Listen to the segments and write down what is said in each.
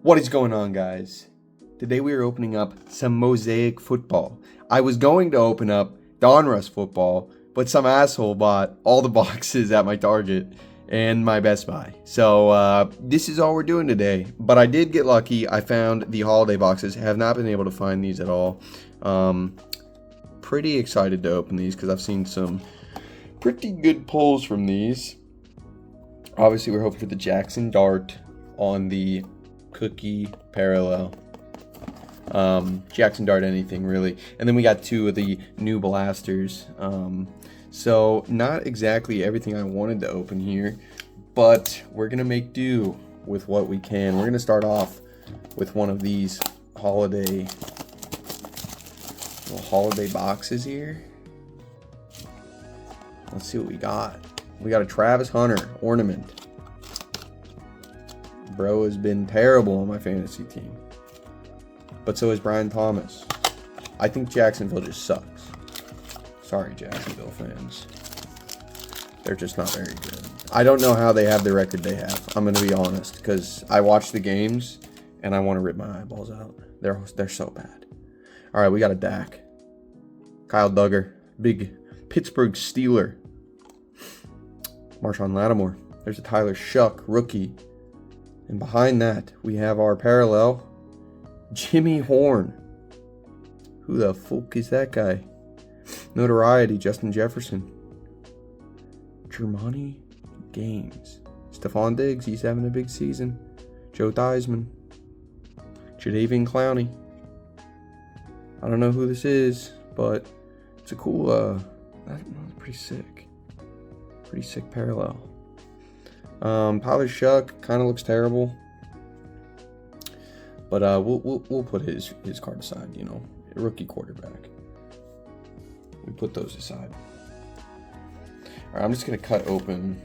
What is going on, guys? Today we are opening up some Mosaic football. I was going to open up Donruss football, but some asshole bought all the boxes at my Target and my Best Buy. So this is all we're doing today. But I did get lucky. I found the holiday boxes. Have not been able to find these at all. Pretty excited to open these because I've seen some pretty good pulls from these. Obviously, we're hoping for the Jackson Dart on the cookie parallel. Jackson Dart anything really. And then we got two of the new blasters. So not exactly everything I wanted to open here, but we're gonna make do with what we can. We're gonna start off with one of these holiday boxes here. Let's see what we got. We got a Travis Hunter Ornament. Bro has been terrible on my fantasy team. But so is Brian Thomas. I think Jacksonville just sucks. Sorry, Jacksonville fans. They're just not very good. I don't know how they have the record they have. I'm going to be honest. Because I watch the games and I want to rip my eyeballs out. They're so bad. Alright, we got a Dak. Kyle Duggar. Big Pittsburgh Steeler. Marshawn Lattimore. There's a Tyler Shuck, rookie. And behind that, we have our parallel, Jimmy Horn. Who the fuck is that guy? Notoriety, Justin Jefferson. Germani Gaines. Stephon Diggs, he's having a big season. Joe Theismann. Jadeveon Clowney. I don't know who this is, but it's a cool, that's pretty sick. Pretty sick parallel. Tyler Shuck kind of looks terrible, but we'll put his card aside. You know, a rookie quarterback. We put those aside. All right, I'm just gonna cut open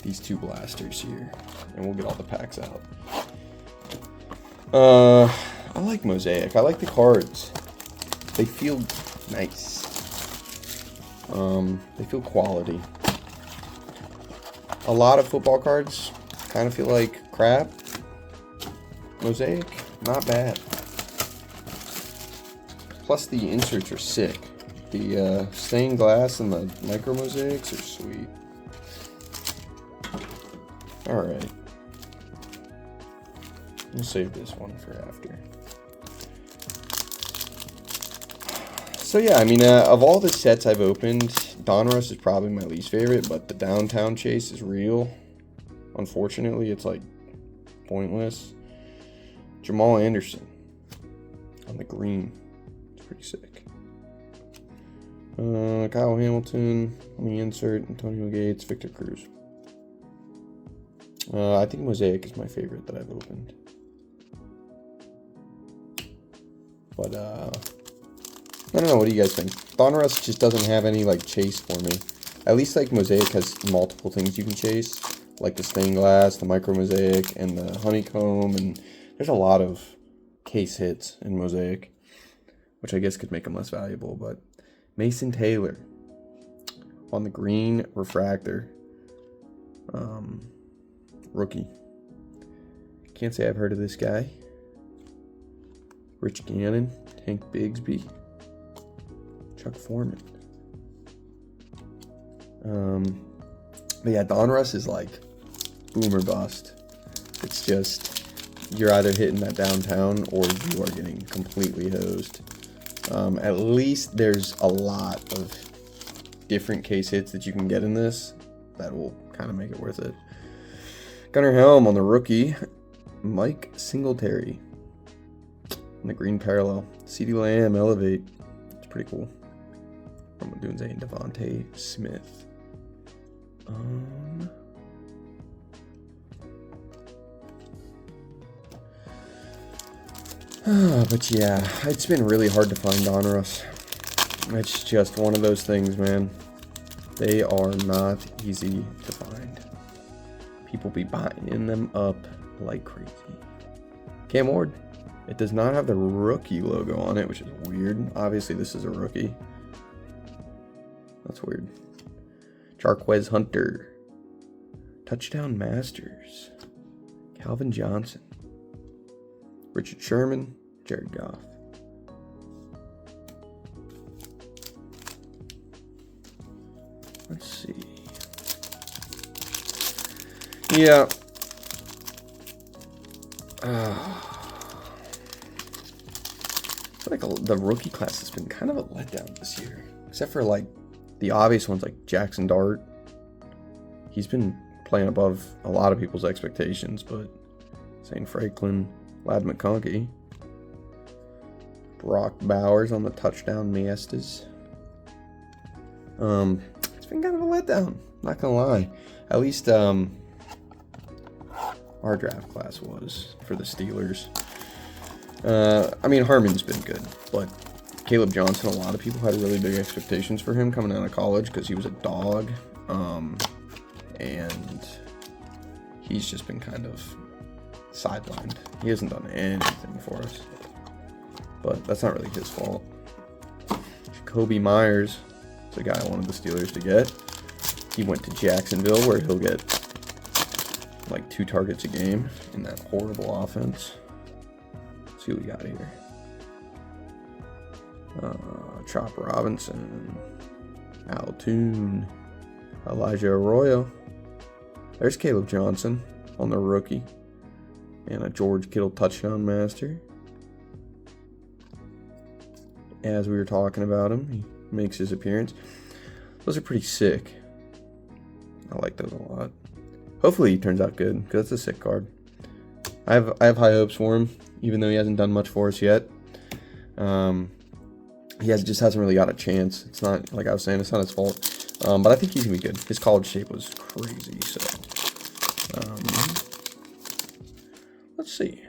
these two blasters here, and we'll get all the packs out. I like Mosaic. I like the cards. They feel nice. They feel quality. A lot of football cards kind of feel like crap. Mosaic, not bad. Plus the inserts are sick. The stained glass and the micro mosaics are sweet. Alright. We'll save this one for after. So yeah, I mean, of all the sets I've opened, Donruss is probably my least favorite, but the Downtown Chase is real. Unfortunately, it's like pointless. Jamal Anderson on the green. It's pretty sick. Kyle Hamilton on the insert. Antonio Gates, Victor Cruz. I think Mosaic is my favorite that I've opened. But I don't know, what do you guys think? Donruss just doesn't have any, like, chase for me. At least, like, Mosaic has multiple things you can chase. Like the stained glass, the micro mosaic, and the honeycomb. And there's a lot of case hits in Mosaic, which I guess could make them less valuable. But Mason Taylor on the green refractor. Rookie. Can't say I've heard of this guy. Rich Gannon. Hank Bigsby. Chuck Foreman. But yeah, Donruss is like boom or bust. It's just you're either hitting that downtown or you are getting completely hosed. At least there's a lot of different case hits that you can get in this that will kind of make it worth it. Gunnar Helm on the rookie. Mike Singletary on the green parallel. CeeDee Lamb Elevate. It's pretty cool. I'm doing Zane Devontae Smith. But yeah, it's been really hard to find Donruss. It's just one of those things, man. They are not easy to find. People be buying them up like crazy. Cam Ward. It does not have the rookie logo on it, which is weird. Obviously, this is a rookie. That's weird. Jarquez Hunter. Touchdown Masters. Calvin Johnson, Richard Sherman, Jared Goff. Let's see. Yeah. I feel like the rookie class has been kind of a letdown this year. Except for, like, the obvious ones like Jackson Dart. He's been playing above a lot of people's expectations, but St. Franklin, Lad McConkey, Brock Bowers on the touchdown Masters. It's been kind of a letdown, not gonna lie. At least our draft class was for the Steelers. I mean, Harmon's been good, but Caleb Johnson, a lot of people had really big expectations for him coming out of college because he was a dog. And he's just been kind of sidelined. He hasn't done anything for us. But that's not really his fault. Jacoby Myers is the guy I wanted the Steelers to get. He went to Jacksonville where he'll get like 2 targets a game in that horrible offense. Let's see what we got here. Chop Robinson, Al Toon, Elijah Arroyo. There's Caleb Johnson on the rookie. And a George Kittle touchdown master. As we were talking about him, he makes his appearance. Those are pretty sick. I like those a lot. Hopefully he turns out good, because that's a sick card. I have high hopes for him, even though he hasn't done much for us yet. He just hasn't really got a chance. It's not, like I was saying, it's not his fault. But I think he's going to be good. His college shape was crazy, so. Let's see.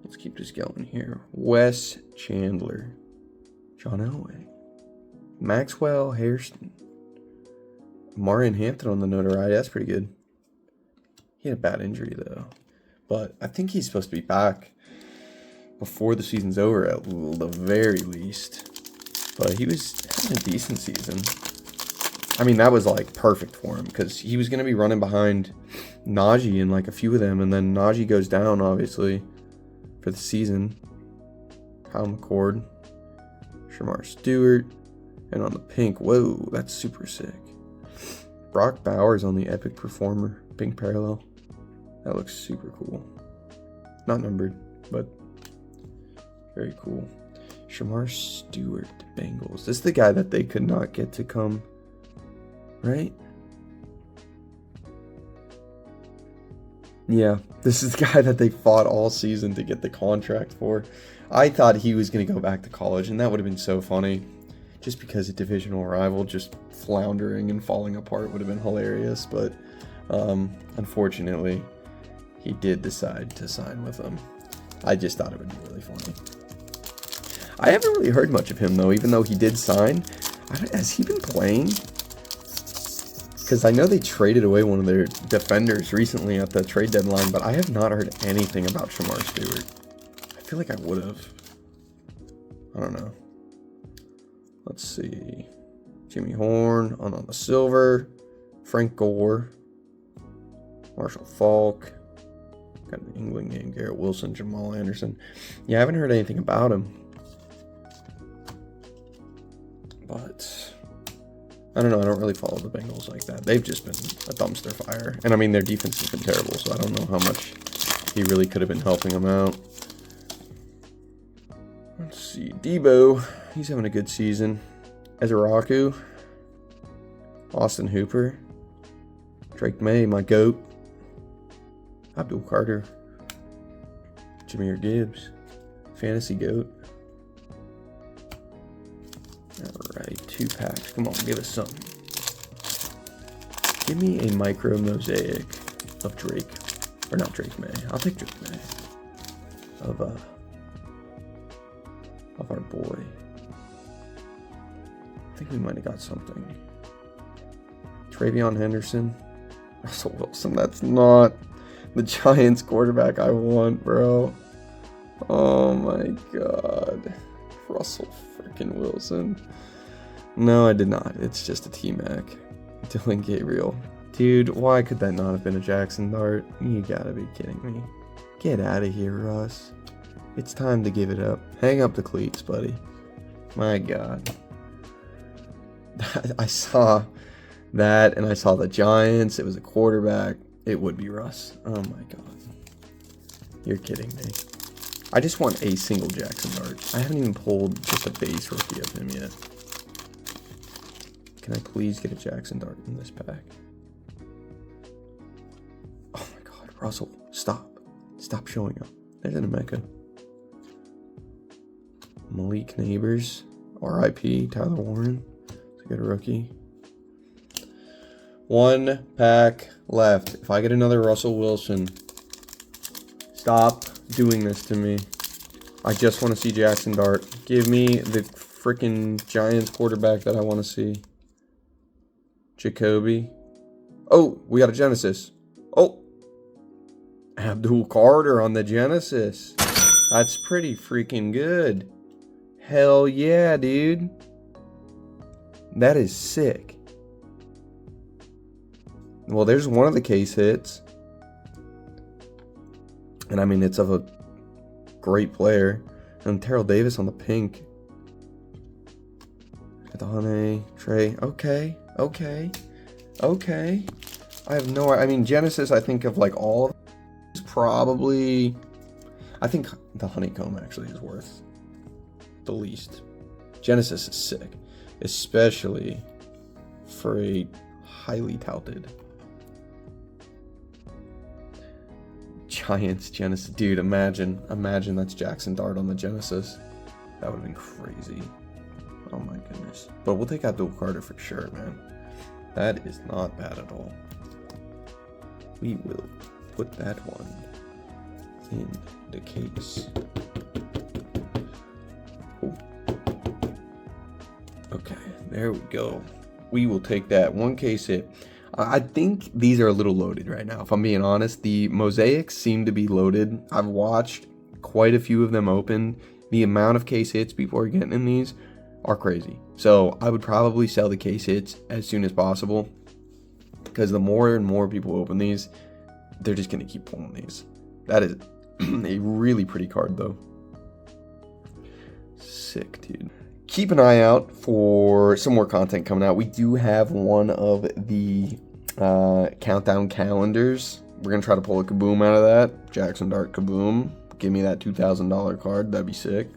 Let's keep this going here. Wes Chandler. John Elway. Maxwell Hairston. Marion Hampton on the notoriety. That's pretty good. He had a bad injury, though. But I think he's supposed to be back before the season's over, at the very least. But he was having a decent season. I mean, that was, like, perfect for him, because he was going to be running behind Najee in, like, a few of them, and then Najee goes down, obviously, for the season. Kyle McCord, Shamar Stewart, and on the pink, whoa, that's super sick. Brock Bowers on the Epic Performer, pink parallel. That looks super cool. Not numbered, but very cool. Shamar Stewart, Bengals. This is the guy that they could not get to come, right? Yeah, this is the guy that they fought all season to get the contract for. I thought he was going to go back to college, and that would have been so funny. Just because a divisional rival just floundering and falling apart would have been hilarious. But unfortunately, he did decide to sign with them. I just thought it would be really funny. I haven't really heard much of him, though, even though he did sign. Has he been playing? Because I know they traded away one of their defenders recently at the trade deadline, but I have not heard anything about Shamar Stewart. I feel like I would have. I don't know. Let's see. Jimmy Horn on the silver. Frank Gore. Marshall Falk. Got an England game. Garrett Wilson. Jamal Anderson. Yeah, I haven't heard anything about him. But I don't know. I don't really follow the Bengals like that. They've just been a dumpster fire. And I mean, their defense has been terrible, so I don't know how much he really could have been helping them out. Let's see. Debo. He's having a good season. Ezraku. Austin Hooper. Drake May, my GOAT. Abdul Carter. Jameer Gibbs. Fantasy GOAT. Alright, 2 packs. Come on, give us something. Give me a micro mosaic of Drake. Or not Drake May. I'll take Drake May. Of our boy. I think we might have got something. Travion Henderson. Russell Wilson. That's not the Giants quarterback I want, bro. Oh my god. Russell freaking Wilson. No, I did not. It's just a T-Mac. Dylan Gabriel. Dude, why could that not have been a Jackson Dart? You gotta be kidding me. Get out of here, Russ. It's time to give it up. Hang up the cleats, buddy. My God. I saw that, and I saw the Giants. It was a quarterback. It would be Russ. Oh my God. You're kidding me. I just want a single Jackson Dart. I haven't even pulled just a base rookie of him yet. Can I please get a Jackson Dart in this pack? Oh my God, Russell, stop. Stop showing up. There's an Emeka. Malik Neighbors. R.I.P. Tyler Warren. It's a good rookie. One pack left. If I get another Russell Wilson, stop doing this to me. I just want to see Jackson Dart. Give me the freaking Giants quarterback that I want to see. Jacoby. Oh, we got a Genesis. Oh. Abdul Carter on the Genesis. That's pretty freaking good. Hell yeah, dude. That is sick. Well, there's one of the case hits. And I mean, it's of a great player. And Terrell Davis on the pink. Adonai, Trey. Okay. I have no... I mean, Genesis, I think of like all of them. It's probably... I think the honeycomb actually is worth the least. Genesis is sick. Especially for a highly touted Giants Genesis. Dude, imagine that's Jackson Dart on the Genesis. That would have been crazy. Oh my goodness. But we'll take Abdul Carter for sure, man. That is not bad at all. We will put that one in the case. Oh. Okay, there we go. We will take that one case hit. I think these are a little loaded right now, if I'm being honest. The Mosaics seem to be loaded. I've watched quite a few of them open. The amount of case hits people are getting in these are crazy. So I would probably sell the case hits as soon as possible, because the more and more people open these, they're just going to keep pulling these. That is a really pretty card, though. Sick, dude. Keep an eye out for some more content coming out. We do have one of the countdown calendars. We're going to try to pull a Kaboom out of that. Jackson Dart Kaboom. Give me that $2,000 card. That'd be sick.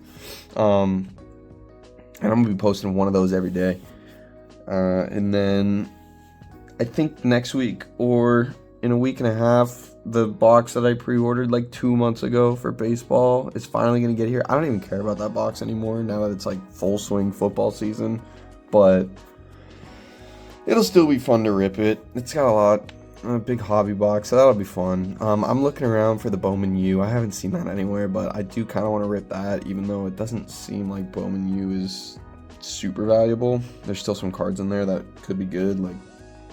And I'm going to be posting one of those every day. And then I think next week or in a week and a half, the box that I pre-ordered like 2 months ago for baseball is finally going to get here. I don't even care about that box anymore now that it's like full swing football season. But it'll still be fun to rip it. It's got a big hobby box, so that'll be fun. I'm looking around for the Bowman U. I haven't seen that anywhere, but I do kind of want to rip that, even though it doesn't seem like Bowman U is super valuable. There's still some cards in there that could be good. Like,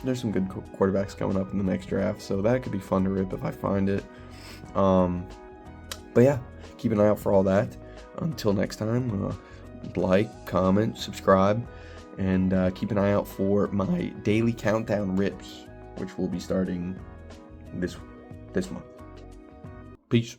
there's some good quarterbacks coming up in the next draft, so that could be fun to rip if I find it. But yeah, keep an eye out for all that. Until next time, like, comment, subscribe, and keep an eye out for my daily countdown rips, which will be starting this month. Peace.